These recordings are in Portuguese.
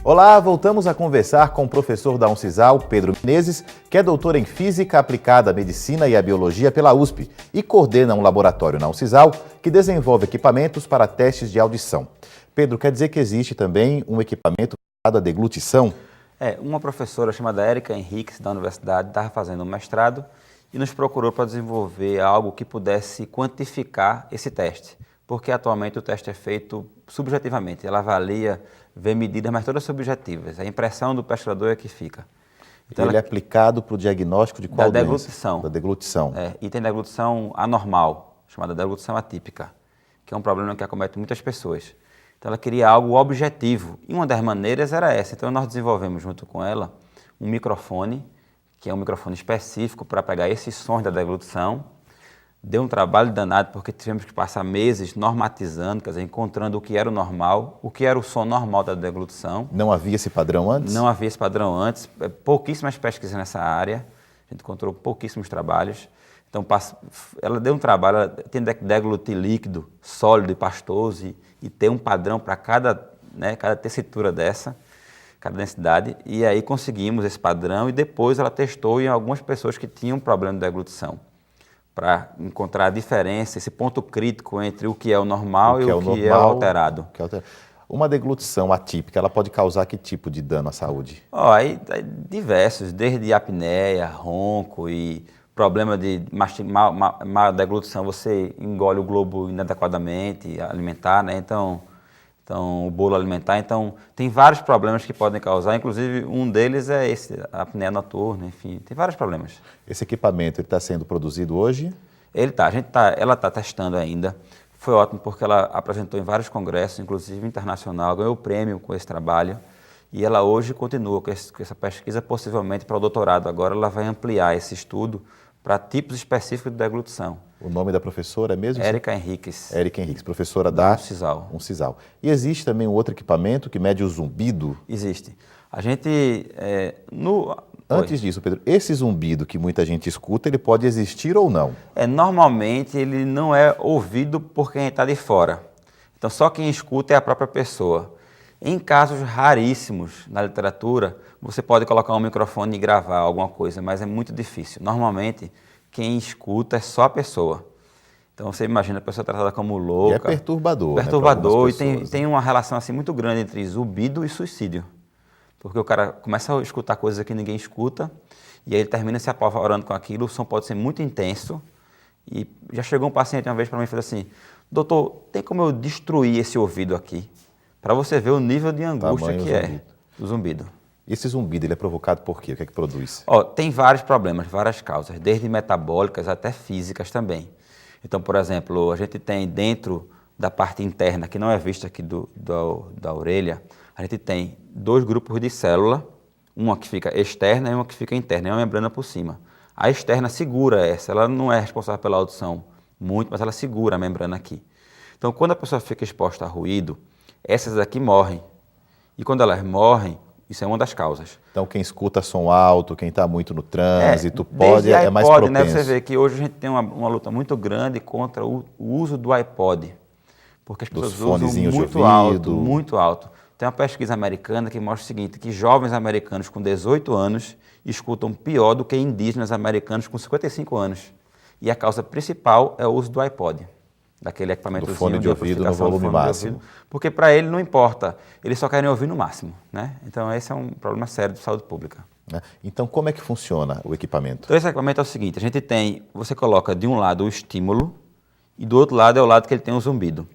Olá, voltamos a conversar com o professor da Uncisal, Pedro Menezes, que é doutor em Física aplicada à Medicina e à Biologia pela USP e coordena um laboratório na Uncisal que desenvolve equipamentos para testes de audição. Pedro, quer dizer que existe também um equipamento para a deglutição? Uma professora chamada Érica Henriques, da universidade, estava fazendo um mestrado e nos procurou para desenvolver algo que pudesse quantificar esse teste, porque atualmente o teste é feito subjetivamente, ela avalia, vê medidas, mas todas subjetivas, a impressão do pesquisador é que fica. Então, ele é aplicado para o diagnóstico de qual doença? Deglutição. Da deglutição. E tem deglutição anormal, chamada deglutição atípica, que é um problema que acomete muitas pessoas. Então ela queria algo objetivo, e uma das maneiras era essa. Então nós desenvolvemos junto com ela um microfone, que é um microfone específico para pegar esses sons da deglutição. Deu um trabalho danado, porque tivemos que passar meses normatizando, quer dizer, encontrando o que era o normal, o que era o som normal da deglutição. Não havia esse padrão antes? Não havia esse padrão antes, pouquíssimas pesquisas nessa área, a gente encontrou pouquíssimos trabalhos. Então ela deu um trabalho, ela tem deglutir líquido, sólido e pastoso, e ter um padrão para cada tessitura dessa, cada densidade, e aí conseguimos esse padrão, e depois ela testou em algumas pessoas que tinham problema de deglutição, para encontrar a diferença, esse ponto crítico entre o que é o normal e o que é o alterado. Uma deglutição atípica, ela pode causar que tipo de dano à saúde? Aí diversos, desde apneia, ronco e problema de má deglutição, você engole o globo inadequadamente alimentar, né? Então o bolo alimentar. Então, tem vários problemas que podem causar, inclusive um deles é esse, a apneia noturna, enfim, tem vários problemas. Esse equipamento está sendo produzido hoje? Ela está testando ainda. Foi ótimo porque ela apresentou em vários congressos, inclusive internacional, ganhou o prêmio com esse trabalho. E ela hoje continua com essa pesquisa, possivelmente para o doutorado. Agora ela vai ampliar esse estudo para tipos específicos de deglutição. O nome da professora é mesmo? Érica Henriques. Érica Henriques, professora da Uncisal. E existe também um outro equipamento que mede o zumbido? Existe. A gente... Antes disso, Pedro, esse zumbido que muita gente escuta, ele pode existir ou não? Normalmente ele não é ouvido por quem está de fora. Então só quem escuta é a própria pessoa. Em casos raríssimos na literatura, você pode colocar um microfone e gravar alguma coisa, mas é muito difícil. Normalmente, quem escuta é só a pessoa. Então você imagina a pessoa tratada como louca. E é perturbador. Perturbador, né, e tem uma relação assim muito grande entre zumbido e suicídio. Porque o cara começa a escutar coisas que ninguém escuta, e aí ele termina se apavorando com aquilo, o som pode ser muito intenso. E já chegou um paciente uma vez para mim e falou assim: doutor, tem como eu destruir esse ouvido aqui? Para você ver o nível de angústia que é o zumbido. E esse zumbido, ele é provocado por quê? O que é que produz? Tem vários problemas, várias causas, desde metabólicas até físicas também. Então, por exemplo, a gente tem dentro da parte interna, que não é vista aqui da orelha, a gente tem dois grupos de célula, uma que fica externa e uma que fica interna, é uma membrana por cima. A externa segura essa, ela não é responsável pela audição muito, mas ela segura a membrana aqui. Então, quando a pessoa fica exposta a ruído, essas aqui morrem. E quando elas morrem, isso é uma das causas. Então, quem escuta som alto, quem está muito no trânsito, é mais propenso. Né? Você vê que hoje a gente tem uma luta muito grande contra o uso do iPod. Porque as pessoas usam muito alto. Tem uma pesquisa americana que mostra o seguinte, que jovens americanos com 18 anos escutam pior do que indígenas americanos com 55 anos. E a causa principal é o uso do iPod. Daquele equipamento do fone de ouvido no volume máximo. Porque para ele não importa, eles só querem ouvir no máximo, né? Então esse é um problema sério de saúde pública. Então como é que funciona o equipamento? Então esse equipamento é o seguinte, você coloca de um lado o estímulo e do outro lado é o lado que ele tem o zumbido.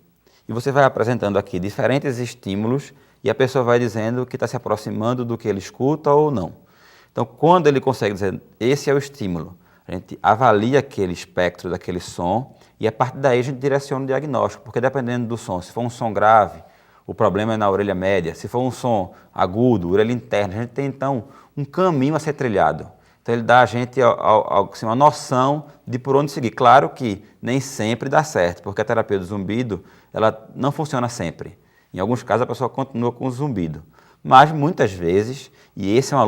E você vai apresentando aqui diferentes estímulos e a pessoa vai dizendo que está se aproximando do que ele escuta ou não. Então quando ele consegue dizer, esse é o estímulo, a gente avalia aquele espectro daquele som e a partir daí a gente direciona o diagnóstico, porque dependendo do som, se for um som grave, o problema é na orelha média, se for um som agudo, orelha interna, a gente tem então um caminho a ser trilhado. Então ele dá a gente assim, uma noção de por onde seguir. Claro que nem sempre dá certo, porque a terapia do zumbido ela não funciona sempre. Em alguns casos a pessoa continua com o zumbido, mas muitas vezes, e essa é uma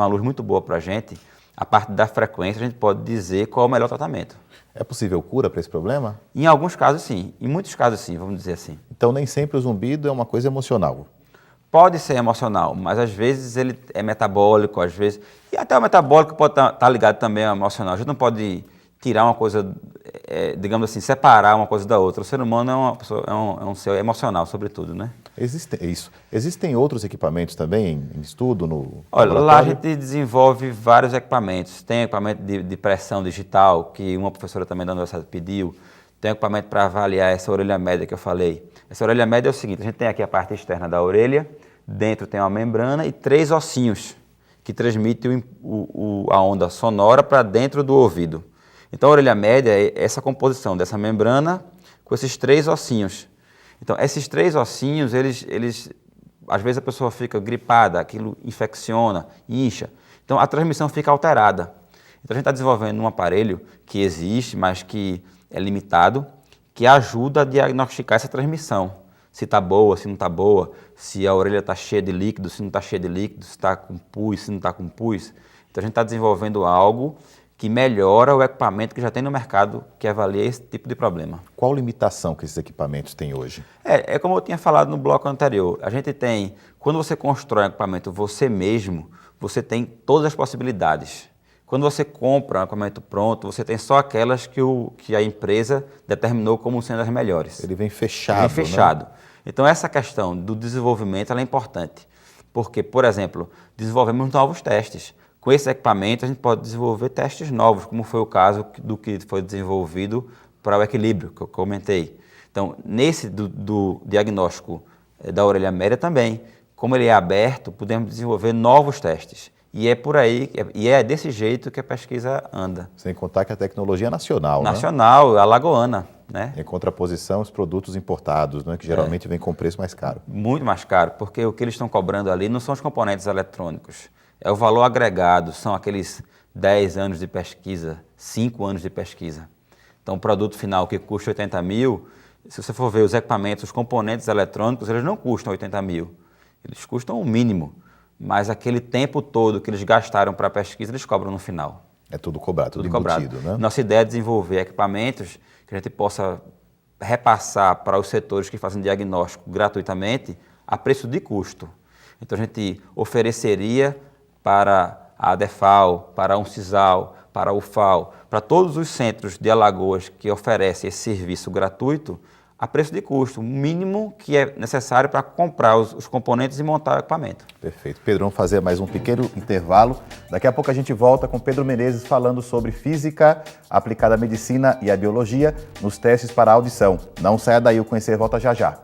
luz muito boa para a gente, a partir da frequência a gente pode dizer qual é o melhor tratamento. É possível cura para esse problema? Em alguns casos sim, em muitos casos sim, vamos dizer assim. Então nem sempre o zumbido é uma coisa emocional? pode ser emocional, mas às vezes ele é metabólico, às vezes... E até o metabólico pode estar ligado também ao emocional. A gente não pode tirar uma coisa, digamos assim, separar uma coisa da outra. O ser humano é um ser emocional, sobretudo, né? Existem outros equipamentos também em estudo no Olha, laboratório? lá a gente desenvolve vários equipamentos. Tem equipamento de pressão digital, que uma professora também da universidade pediu. Tem equipamento para avaliar essa orelha média que eu falei. Essa orelha média é o seguinte, a gente tem aqui a parte externa da orelha, dentro tem uma membrana e 3 ossinhos que transmitem a onda sonora para dentro do ouvido. Então a orelha média é essa composição dessa membrana com esses 3 ossinhos. Então esses 3 ossinhos, eles às vezes a pessoa fica gripada, aquilo infecciona, incha. Então a transmissão fica alterada. Então a gente está desenvolvendo um aparelho que existe, mas que é limitado, que ajuda a diagnosticar essa transmissão. Se está boa, se não está boa, se a orelha está cheia de líquido, se não está cheia de líquido, se está com pus, se não está com pus. Então a gente está desenvolvendo algo que melhora o equipamento que já tem no mercado que avalia esse tipo de problema. Qual limitação que esses equipamentos têm hoje? É como eu tinha falado no bloco anterior, a gente tem, quando você constrói um equipamento você mesmo, você tem todas as possibilidades. Quando você compra um equipamento pronto, você tem só aquelas que a empresa determinou como sendo as melhores. Ele vem fechado, Vem fechado. Né? Então essa questão do desenvolvimento ela é importante, porque, por exemplo, desenvolvemos novos testes. Com esse equipamento a gente pode desenvolver testes novos, como foi o caso do que foi desenvolvido para o equilíbrio, que eu comentei. Então, nesse do diagnóstico da orelha média também, como ele é aberto, podemos desenvolver novos testes. E é por aí, e é desse jeito que a pesquisa anda. Sem contar que a tecnologia é nacional, Nacional, né? alagoana, né? Em contraposição aos produtos importados, né? Que geralmente vêm com preço mais caro. Muito mais caro, porque o que eles estão cobrando ali não são os componentes eletrônicos. É o valor agregado, são aqueles 10 anos de pesquisa, 5 anos de pesquisa. Então, o produto final que custa 80 mil, se você for ver os equipamentos, os componentes eletrônicos, eles não custam 80 mil. Eles custam o mínimo. Mas aquele tempo todo que eles gastaram para a pesquisa, eles cobram no final. É tudo cobrado, tudo embutido, né? Nossa ideia é desenvolver equipamentos que a gente possa repassar para os setores que fazem diagnóstico gratuitamente a preço de custo. Então a gente ofereceria para a ADEFAL, para a UNCISAL, para a UFAL, para todos os centros de Alagoas que oferecem esse serviço gratuito, a preço de custo, o mínimo que é necessário para comprar os componentes e montar o equipamento. Perfeito. Pedro, vamos fazer mais um pequeno intervalo. Daqui a pouco a gente volta com Pedro Menezes falando sobre física aplicada à medicina e à biologia nos testes para a audição. Não saia daí, o Conhecer volta já já.